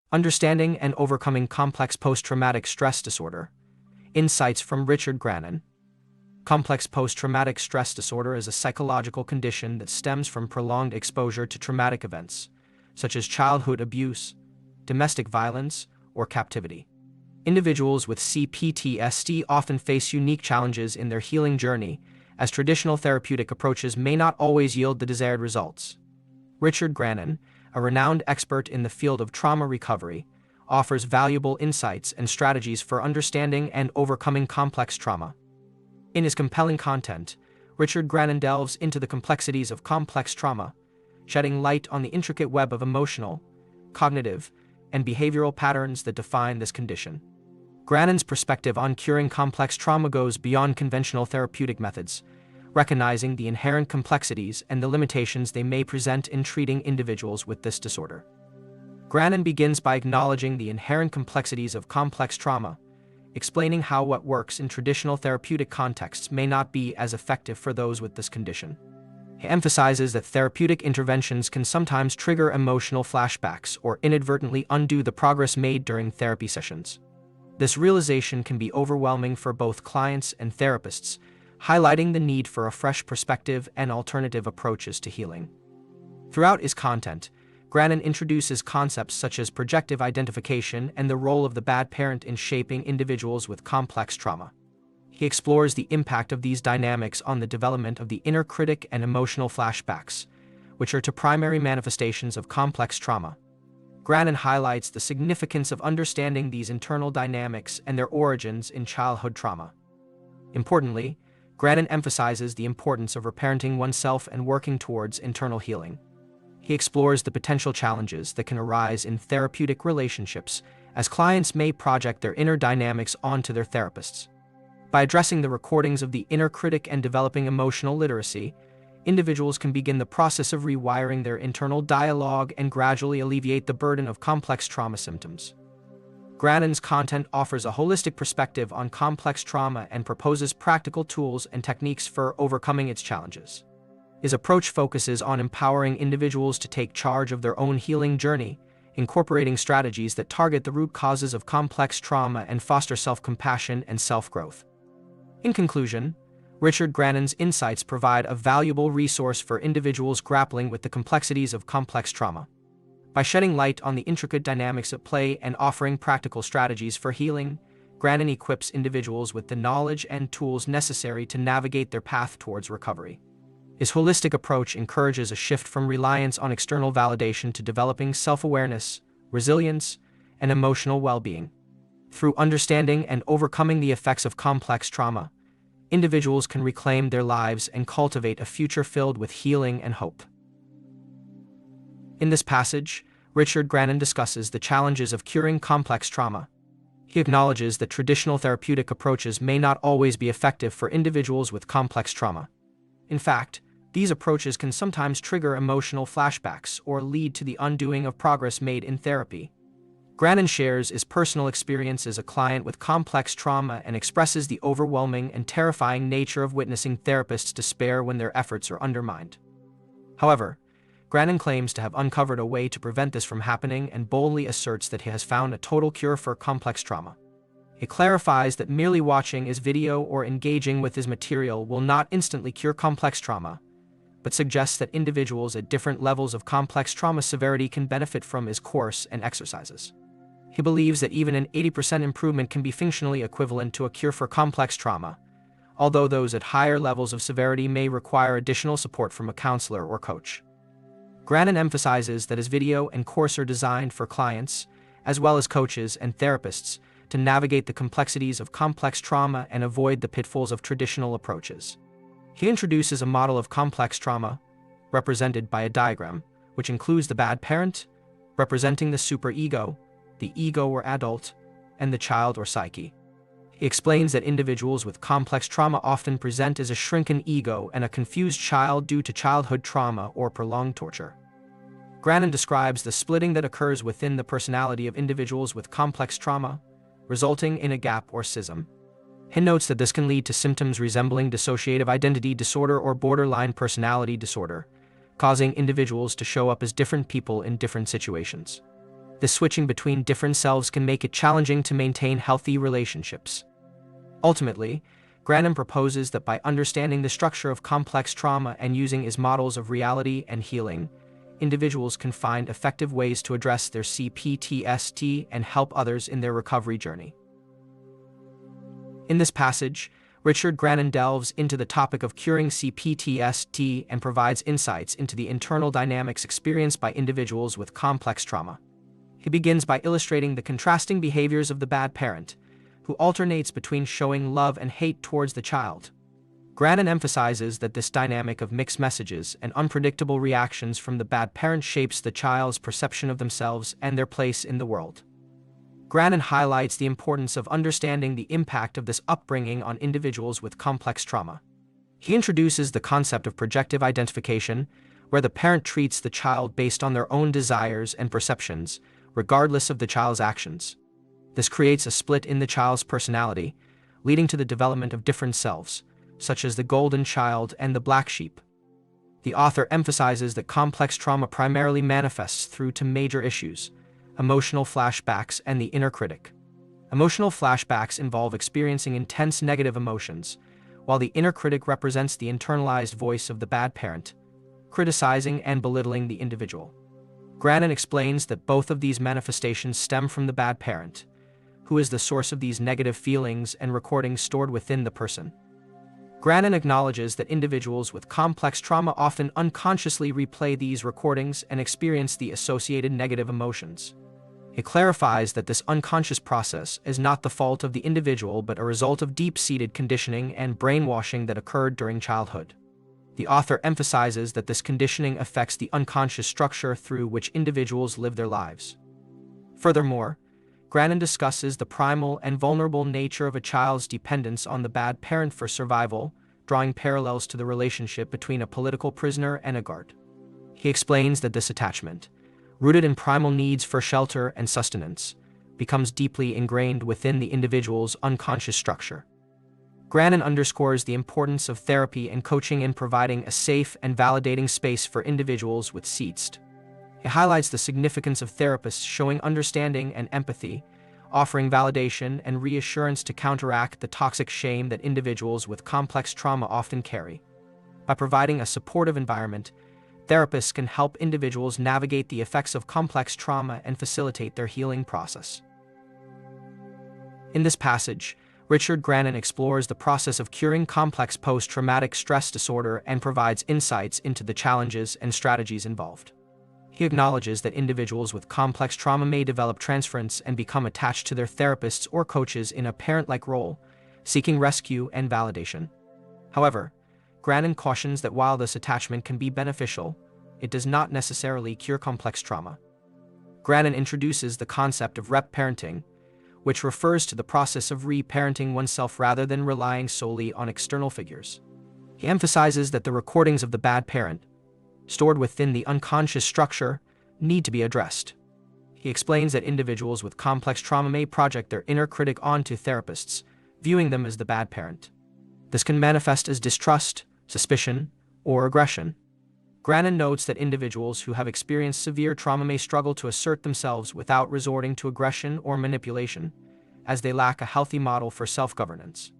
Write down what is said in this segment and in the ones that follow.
Understanding and Overcoming Complex Post-Traumatic Stress Disorder. Insights from Richard Grannon. Complex post-traumatic stress disorder is a psychological condition that stems from prolonged exposure to traumatic events, such as childhood abuse, domestic violence, or captivity. Individuals with C-PTSD often face unique challenges in their healing journey, as traditional therapeutic approaches may not always yield the desired results. Richard Grannon, a renowned expert in the field of trauma recovery, offers valuable insights and strategies for understanding and overcoming complex trauma. In his compelling content, Richard Grannon delves into the complexities of complex trauma, shedding light on the intricate web of emotional, cognitive, and behavioral patterns that define this condition. Grannon's perspective on curing complex trauma goes beyond conventional therapeutic methods, recognizing the inherent complexities and the limitations they may present in treating individuals with this disorder. Grannon begins by acknowledging the inherent complexities of complex trauma, explaining how what works in traditional therapeutic contexts may not be as effective for those with this condition. He emphasizes that therapeutic interventions can sometimes trigger emotional flashbacks or inadvertently undo the progress made during therapy sessions. This realization can be overwhelming for both clients and therapists, highlighting the need for a fresh perspective and alternative approaches to healing. Throughout his content, Grannon introduces concepts such as projective identification and the role of the bad parent in shaping individuals with complex trauma. He explores the impact of these dynamics on the development of the inner critic and emotional flashbacks, which are two primary manifestations of complex trauma. Grannon highlights the significance of understanding these internal dynamics and their origins in childhood trauma. Importantly, Grannon emphasizes the importance of reparenting oneself and working towards internal healing. He explores the potential challenges that can arise in therapeutic relationships, as clients may project their inner dynamics onto their therapists. By addressing the recordings of the inner critic and developing emotional literacy, individuals can begin the process of rewiring their internal dialogue and gradually alleviate the burden of complex trauma symptoms. Grannon's content offers a holistic perspective on complex trauma and proposes practical tools and techniques for overcoming its challenges. His approach focuses on empowering individuals to take charge of their own healing journey, incorporating strategies that target the root causes of complex trauma and foster self-compassion and self-growth. In conclusion, Richard Grannon's insights provide a valuable resource for individuals grappling with the complexities of complex trauma. By shedding light on the intricate dynamics at play and offering practical strategies for healing, Grannon equips individuals with the knowledge and tools necessary to navigate their path towards recovery. His holistic approach encourages a shift from reliance on external validation to developing self-awareness, resilience, and emotional well-being. Through understanding and overcoming the effects of complex trauma, individuals can reclaim their lives and cultivate a future filled with healing and hope. In this passage, Richard Grannon discusses the challenges of curing complex trauma. He acknowledges that traditional therapeutic approaches may not always be effective for individuals with complex trauma. In fact, these approaches can sometimes trigger emotional flashbacks or lead to the undoing of progress made in therapy. Grannon shares his personal experience as a client with complex trauma and expresses the overwhelming and terrifying nature of witnessing therapists despair when their efforts are undermined. However, Grannon claims to have uncovered a way to prevent this from happening and boldly asserts that he has found a total cure for complex trauma. He clarifies that merely watching his video or engaging with his material will not instantly cure complex trauma, but suggests that individuals at different levels of complex trauma severity can benefit from his course and exercises. He believes that even an 80% improvement can be functionally equivalent to a cure for complex trauma, although those at higher levels of severity may require additional support from a counselor or coach. Grannon emphasizes that his video and course are designed for clients, as well as coaches and therapists, to navigate the complexities of complex trauma and avoid the pitfalls of traditional approaches. He introduces a model of complex trauma, represented by a diagram, which includes the bad parent, representing the superego, the ego or adult, and the child or psyche. He explains that individuals with complex trauma often present as a shrunken ego and a confused child due to childhood trauma or prolonged torture. Grannon describes the splitting that occurs within the personality of individuals with complex trauma, resulting in a gap or schism. He notes that this can lead to symptoms resembling dissociative identity disorder or borderline personality disorder, causing individuals to show up as different people in different situations. The switching between different selves can make it challenging to maintain healthy relationships. Ultimately, Grannon proposes that by understanding the structure of complex trauma and using as models of reality and healing, individuals can find effective ways to address their C-PTSD and help others in their recovery journey. In this passage, Richard Grannon delves into the topic of curing C-PTSD and provides insights into the internal dynamics experienced by individuals with complex trauma. He begins by illustrating the contrasting behaviors of the bad parent, who alternates between showing love and hate towards the child. Grannon emphasizes that this dynamic of mixed messages and unpredictable reactions from the bad parent shapes the child's perception of themselves and their place in the world. Grannon highlights the importance of understanding the impact of this upbringing on individuals with complex trauma. He introduces the concept of projective identification, where the parent treats the child based on their own desires and perceptions, regardless of the child's actions. This creates a split in the child's personality, leading to the development of different selves, such as the golden child and the black sheep. The author emphasizes that complex trauma primarily manifests through two major issues: emotional flashbacks and the inner critic. Emotional flashbacks involve experiencing intense negative emotions, while the inner critic represents the internalized voice of the bad parent, criticizing and belittling the individual. Grannon explains that both of these manifestations stem from the bad parent, who is the source of these negative feelings and recordings stored within the person. Grannon acknowledges that individuals with complex trauma often unconsciously replay these recordings and experience the associated negative emotions. It clarifies that this unconscious process is not the fault of the individual but a result of deep-seated conditioning and brainwashing that occurred during childhood. The author emphasizes that this conditioning affects the unconscious structure through which individuals live their lives. Furthermore, Grannon discusses the primal and vulnerable nature of a child's dependence on the bad parent for survival, drawing parallels to the relationship between a political prisoner and a guard. He explains that this attachment, rooted in primal needs for shelter and sustenance, becomes deeply ingrained within the individual's unconscious structure. Grannon underscores the importance of therapy and coaching in providing a safe and validating space for individuals with CPTSD. It highlights the significance of therapists showing understanding and empathy, offering validation and reassurance to counteract the toxic shame that individuals with complex trauma often carry. By providing a supportive environment, therapists can help individuals navigate the effects of complex trauma and facilitate their healing process. In this passage, Richard Grannon explores the process of curing complex post-traumatic stress disorder and provides insights into the challenges and strategies involved. He acknowledges that individuals with complex trauma may develop transference and become attached to their therapists or coaches in a parent-like role, seeking rescue and validation. However, Grannon cautions that while this attachment can be beneficial, it does not necessarily cure complex trauma. Grannon introduces the concept of rep-parenting, which refers to the process of re-parenting oneself rather than relying solely on external figures. He emphasizes that the recordings of the bad parent, stored within the unconscious structure, need to be addressed. He explains that individuals with complex trauma may project their inner critic onto therapists, viewing them as the bad parent. This can manifest as distrust, suspicion, or aggression. Grannon notes that individuals who have experienced severe trauma may struggle to assert themselves without resorting to aggression or manipulation, as they lack a healthy model for self-governance.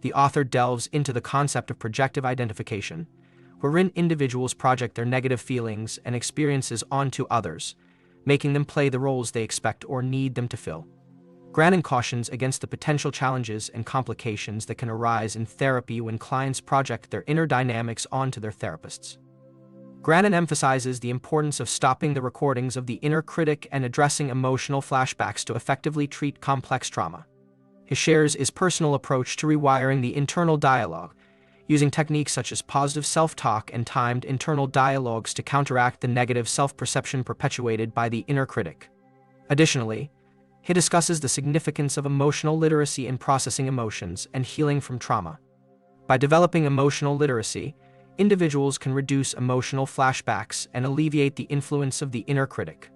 The author delves into the concept of projective identification, wherein individuals project their negative feelings and experiences onto others, making them play the roles they expect or need them to fill. Grannon cautions against the potential challenges and complications that can arise in therapy when clients project their inner dynamics onto their therapists. Grannon emphasizes the importance of stopping the recordings of the inner critic and addressing emotional flashbacks to effectively treat complex trauma. He shares his personal approach to rewiring the internal dialogue, using techniques such as positive self-talk and timed internal dialogues to counteract the negative self-perception perpetuated by the inner critic. Additionally, he discusses the significance of emotional literacy in processing emotions and healing from trauma. By developing emotional literacy, individuals can reduce emotional flashbacks and alleviate the influence of the inner critic.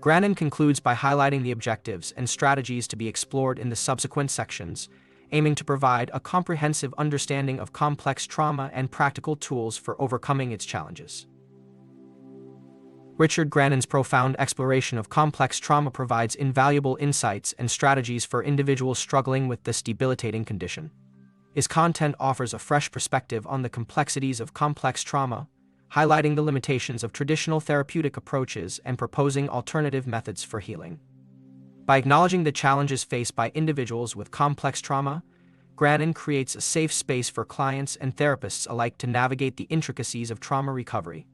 Grannon concludes by highlighting the objectives and strategies to be explored in the subsequent sections, aiming to provide a comprehensive understanding of complex trauma and practical tools for overcoming its challenges. Richard Grannon's profound exploration of complex trauma provides invaluable insights and strategies for individuals struggling with this debilitating condition. His content offers a fresh perspective on the complexities of complex trauma, highlighting the limitations of traditional therapeutic approaches and proposing alternative methods for healing. By acknowledging the challenges faced by individuals with complex trauma, Grannon creates a safe space for clients and therapists alike to navigate the intricacies of trauma recovery.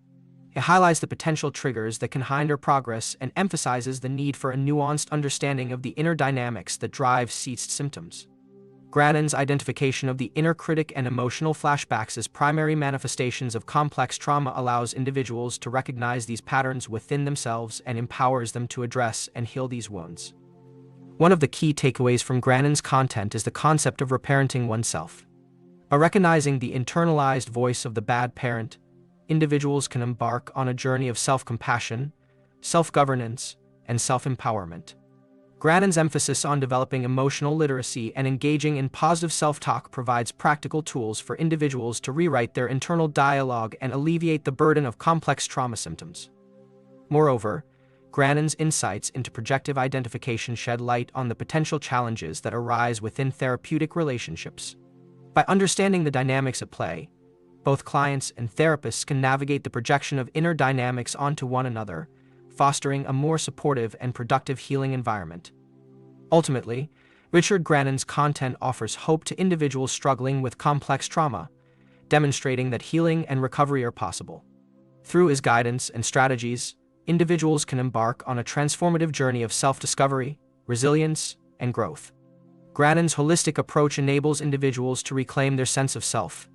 It highlights the potential triggers that can hinder progress and emphasizes the need for a nuanced understanding of the inner dynamics that drive ceased symptoms. Grannon's identification of the inner critic and emotional flashbacks as primary manifestations of complex trauma allows individuals to recognize these patterns within themselves and empowers them to address and heal these wounds. One of the key takeaways from Grannon's content is the concept of reparenting oneself. By recognizing the internalized voice of the bad parent, individuals can embark on a journey of self-compassion, self-governance, and self-empowerment. Grannon's emphasis on developing emotional literacy and engaging in positive self-talk provides practical tools for individuals to rewrite their internal dialogue and alleviate the burden of complex trauma symptoms. Moreover, Grannon's insights into projective identification shed light on the potential challenges that arise within therapeutic relationships. By understanding the dynamics at play, both clients and therapists can navigate the projection of inner dynamics onto one another, fostering a more supportive and productive healing environment. Ultimately, Richard Grannon's content offers hope to individuals struggling with complex trauma, demonstrating that healing and recovery are possible. Through his guidance and strategies, individuals can embark on a transformative journey of self-discovery, resilience, and growth. Grannon's holistic approach enables individuals to reclaim their sense of self,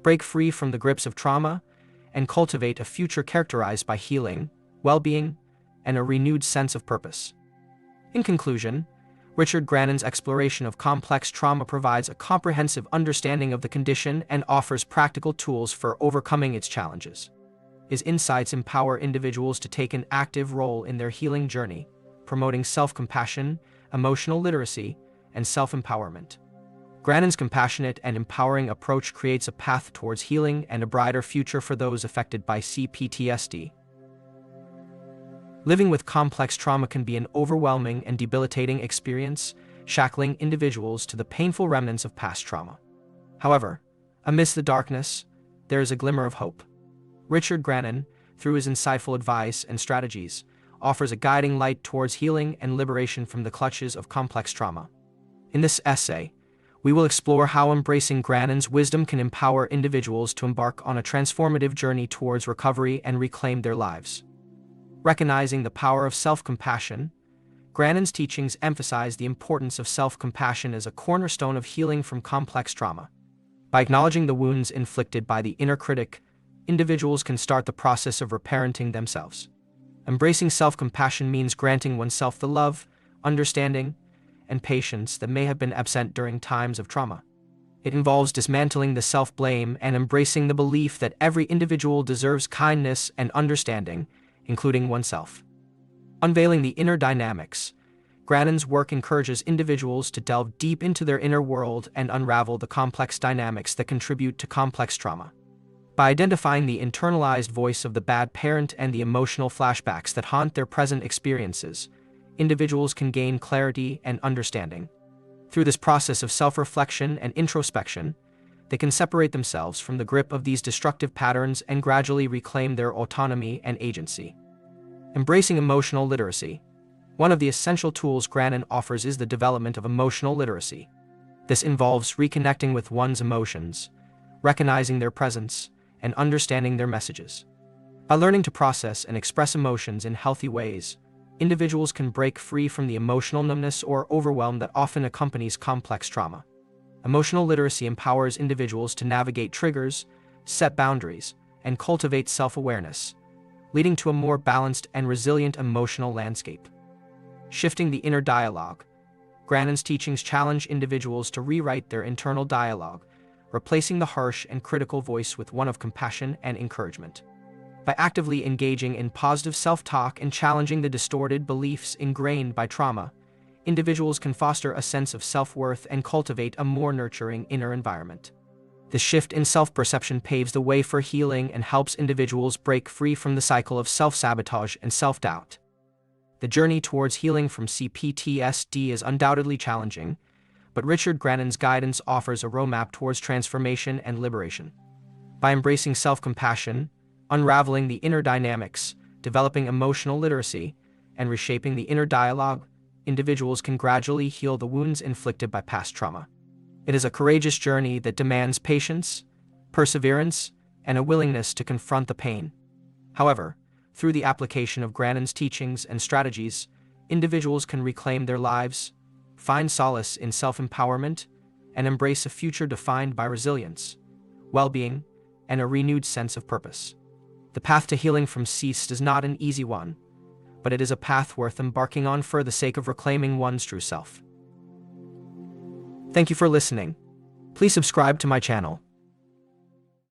break free from the grips of trauma, and cultivate a future characterized by healing, well-being, and a renewed sense of purpose. In conclusion, Richard Grannon's exploration of complex trauma provides a comprehensive understanding of the condition and offers practical tools for overcoming its challenges. His insights empower individuals to take an active role in their healing journey, promoting self-compassion, emotional literacy, and self-empowerment. Grannon's compassionate and empowering approach creates a path towards healing and a brighter future for those affected by C-PTSD. Living with complex trauma can be an overwhelming and debilitating experience, shackling individuals to the painful remnants of past trauma. However, amidst the darkness, there is a glimmer of hope. Richard Grannon, through his insightful advice and strategies, offers a guiding light towards healing and liberation from the clutches of complex trauma. In this essay, we will explore how embracing Grannon's wisdom can empower individuals to embark on a transformative journey towards recovery and reclaim their lives. Recognizing the power of self-compassion, Grannon's teachings emphasize the importance of self-compassion as a cornerstone of healing from complex trauma. By acknowledging the wounds inflicted by the inner critic, individuals can start the process of reparenting themselves. Embracing self-compassion means granting oneself the love, understanding, and patience that may have been absent during times of trauma. It involves dismantling the self-blame and embracing the belief that every individual deserves kindness and understanding, including oneself. Unveiling the inner dynamics, Grannon's work encourages individuals to delve deep into their inner world and unravel the complex dynamics that contribute to complex trauma. By identifying the internalized voice of the bad parent and the emotional flashbacks that haunt their present experiences, individuals can gain clarity and understanding. Through this process of self-reflection and introspection, they can separate themselves from the grip of these destructive patterns and gradually reclaim their autonomy and agency. Embracing emotional literacy. One of the essential tools Grannon offers is the development of emotional literacy. This involves reconnecting with one's emotions, recognizing their presence, and understanding their messages. By learning to process and express emotions in healthy ways, individuals can break free from the emotional numbness or overwhelm that often accompanies complex trauma. Emotional literacy empowers individuals to navigate triggers, set boundaries, and cultivate self-awareness, leading to a more balanced and resilient emotional landscape. Shifting the inner dialogue. Grannon's teachings challenge individuals to rewrite their internal dialogue, replacing the harsh and critical voice with one of compassion and encouragement. By actively engaging in positive self-talk and challenging the distorted beliefs ingrained by trauma, individuals can foster a sense of self-worth and cultivate a more nurturing inner environment. The shift in self-perception paves the way for healing and helps individuals break free from the cycle of self-sabotage and self-doubt. The journey towards healing from C-PTSD is undoubtedly challenging, but Richard Grannon's guidance offers a roadmap towards transformation and liberation. By embracing self-compassion, unraveling the inner dynamics, developing emotional literacy, and reshaping the inner dialogue, individuals can gradually heal the wounds inflicted by past trauma. It is a courageous journey that demands patience, perseverance, and a willingness to confront the pain. However, through the application of Grannon's teachings and strategies, individuals can reclaim their lives, find solace in self-empowerment, and embrace a future defined by resilience, well-being, and a renewed sense of purpose. The path to healing from CPTSD is not an easy one, but it is a path worth embarking on for the sake of reclaiming one's true self. Thank you for listening. Please subscribe to my channel.